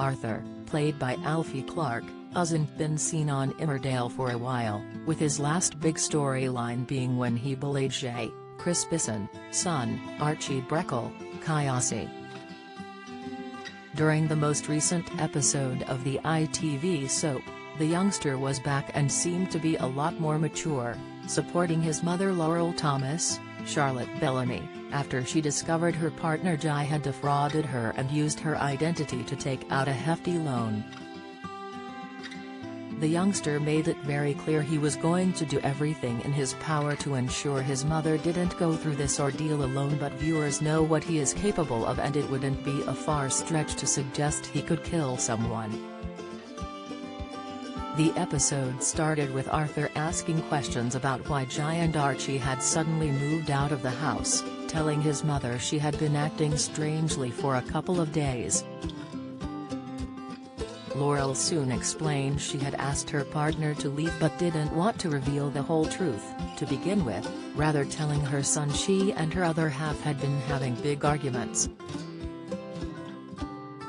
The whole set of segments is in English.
Arthur, played by Alfie Clark, hasn't been seen on Emmerdale for a while, with his last big storyline being when he bullied Jay, Chris Bisson, son, Archie Breckle, Kayasi. During the most recent episode of the ITV soap, the youngster was back and seemed to be a lot more mature, supporting his mother Laurel Thomas, Charlotte Bellamy, after she discovered her partner Jai had defrauded her and used her identity to take out a hefty loan. The youngster made it very clear he was going to do everything in his power to ensure his mother didn't go through this ordeal alone, but viewers know what he is capable of, and it wouldn't be a far stretch to suggest he could kill someone. The episode started with Arthur asking questions about why Jai and Archie had suddenly moved out of the house, telling his mother she had been acting strangely for a couple of days. Laurel soon explained she had asked her partner to leave but didn't want to reveal the whole truth, to begin with, rather telling her son she and her other half had been having big arguments.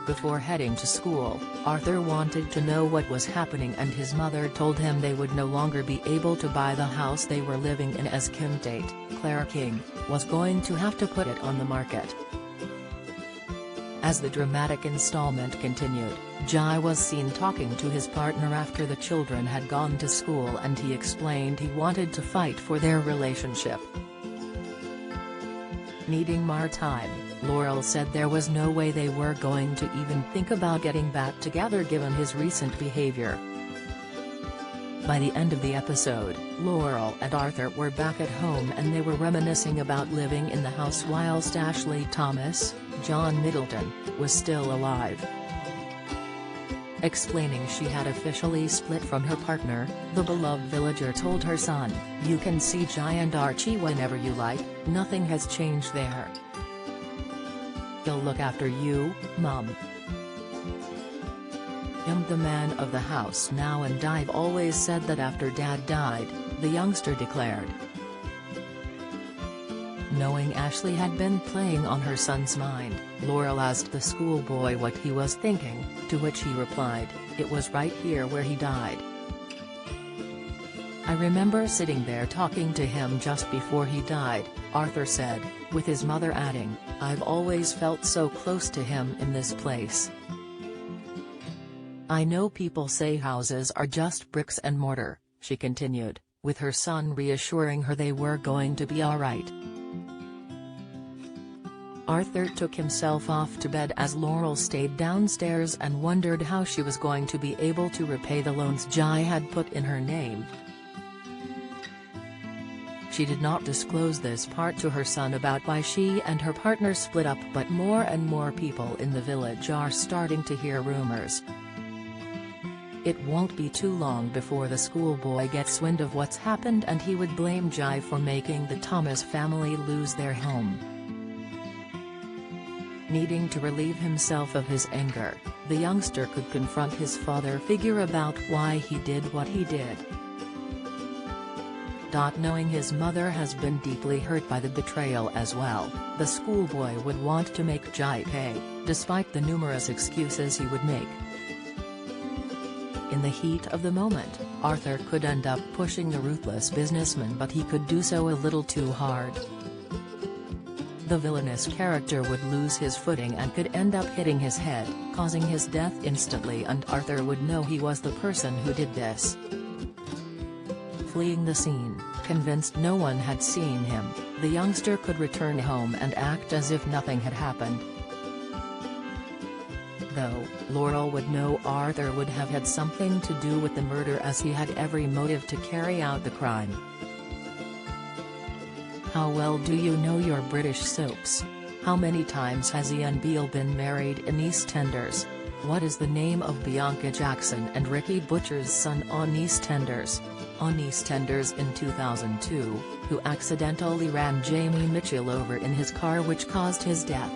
Before heading to school, Arthur wanted to know what was happening, and his mother told him they would no longer be able to buy the house they were living in, as Kim Tate, Claire King, was going to have to put it on the market. As the dramatic installment continued, Jai was seen talking to his partner after the children had gone to school, and he explained he wanted to fight for their relationship. Needing more time, Laurel said there was no way they were going to even think about getting back together given his recent behavior. By the end of the episode, Laurel and Arthur were back at home and they were reminiscing about living in the house whilst Ashley Thomas, John Middleton, was still alive. Explaining she had officially split from her partner, the beloved villager told her son, "You can see Jai and Archie whenever you like, nothing has changed there. He'll look after you, Mum. I'm the man of the house now, and I've always said that after Dad died," the youngster declared. Knowing Ashley had been playing on her son's mind, Laurel asked the schoolboy what he was thinking, to which he replied, "It was right here where he died. I remember sitting there talking to him just before he died," Arthur said, with his mother adding, "I've always felt so close to him in this place. I know people say houses are just bricks and mortar," she continued, with her son reassuring her they were going to be alright. Arthur took himself off to bed as Laurel stayed downstairs and wondered how she was going to be able to repay the loans Jai had put in her name. She did not disclose this part to her son about why she and her partner split up, but more and more people in the village are starting to hear rumors. It won't be too long before the schoolboy gets wind of what's happened and he would blame Jai for making the Thomas family lose their home. Needing to relieve himself of his anger, the youngster could confront his father figure about why he did what he did. Knowing his mother has been deeply hurt by the betrayal as well, the schoolboy would want to make Jai pay, despite the numerous excuses he would make. In the heat of the moment, Arthur could end up pushing the ruthless businessman, but he could do so a little too hard. The villainous character would lose his footing and could end up hitting his head, causing his death instantly, and Arthur would know he was the person who did this. Fleeing the scene, convinced no one had seen him, the youngster could return home and act as if nothing had happened. Though, Laurel would know Arthur would have had something to do with the murder, as he had every motive to carry out the crime. How well do you know your British soaps? How many times has Ian Beale been married in EastEnders? What is the name of Bianca Jackson and Ricky Butcher's son on EastEnders? On EastEnders in 2002, who accidentally ran Jamie Mitchell over in his car, which caused his death?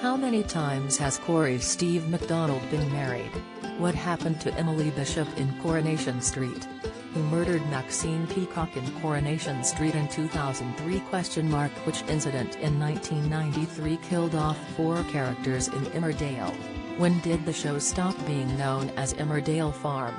How many times has Corey Steve MacDonald been married? What happened to Emily Bishop in Coronation Street? Who murdered Maxine Peacock in Coronation Street in 2003? Which incident in 1993 killed off 4 characters in Emmerdale? When did the show stop being known as Emmerdale Farm?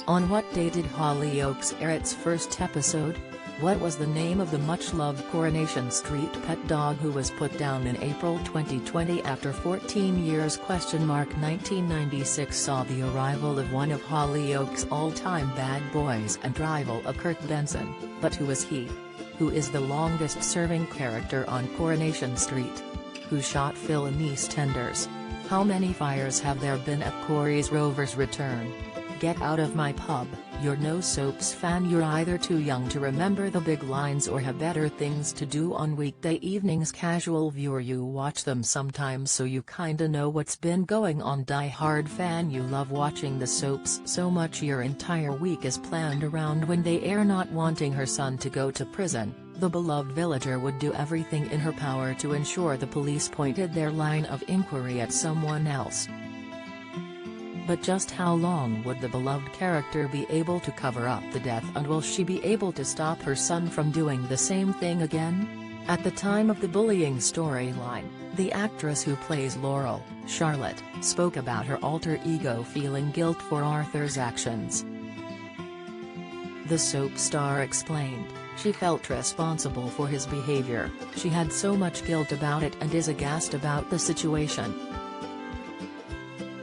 On what day did Hollyoaks air its first episode? What was the name of the much-loved Coronation Street pet dog who was put down in April 2020 after 14 years? 1996 saw the arrival of one of Hollyoaks' all-time bad boys and rival of Kurt Benson, but who is he? Who is the longest-serving character on Coronation Street? Who shot Phil in EastEnders? How many fires have there been at Corey's Rover's return? Get out of my pub, you're no soaps fan. You're either too young to remember the big lines or have better things to do on weekday evenings. Casual viewer, you watch them sometimes so you kinda know what's been going on. Die-hard fan, you love watching the soaps so much your entire week is planned around when they air. Not wanting her son to go to prison, the beloved villager would do everything in her power to ensure the police pointed their line of inquiry at someone else. But just how long would the beloved character be able to cover up the death, and will she be able to stop her son from doing the same thing again? At the time of the bullying storyline, the actress who plays Laurel, Charlotte, spoke about her alter ego feeling guilt for Arthur's actions. The soap star explained, she felt responsible for his behavior, she had so much guilt about it and is aghast about the situation.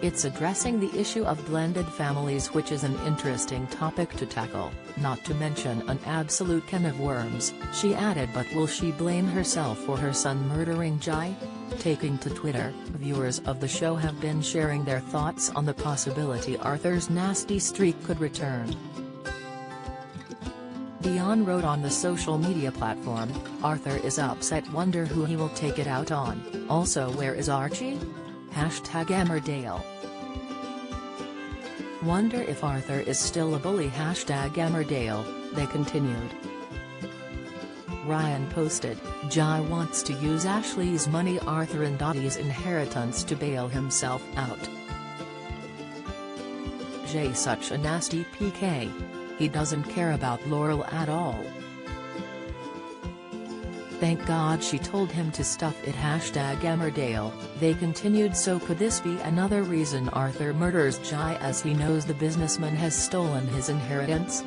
It's addressing the issue of blended families, which is an interesting topic to tackle, not to mention an absolute can of worms, she added. But will she blame herself for her son murdering Jai? Taking to Twitter, viewers of the show have been sharing their thoughts on the possibility Arthur's nasty streak could return. Dion wrote on the social media platform, "Arthur is upset, wonder who he will take it out on, also where is Archie? #Emmerdale. Wonder if Arthur is still a bully. #Emmerdale," they continued. Ryan posted, "Jai wants to use Ashley's money, Arthur and Dottie's inheritance to bail himself out. Jai such a nasty PK. He doesn't care about Laurel at all. Thank God she told him to stuff it." #Emmerdale, they continued. So could this be another reason Arthur murders Jai, as he knows the businessman has stolen his inheritance?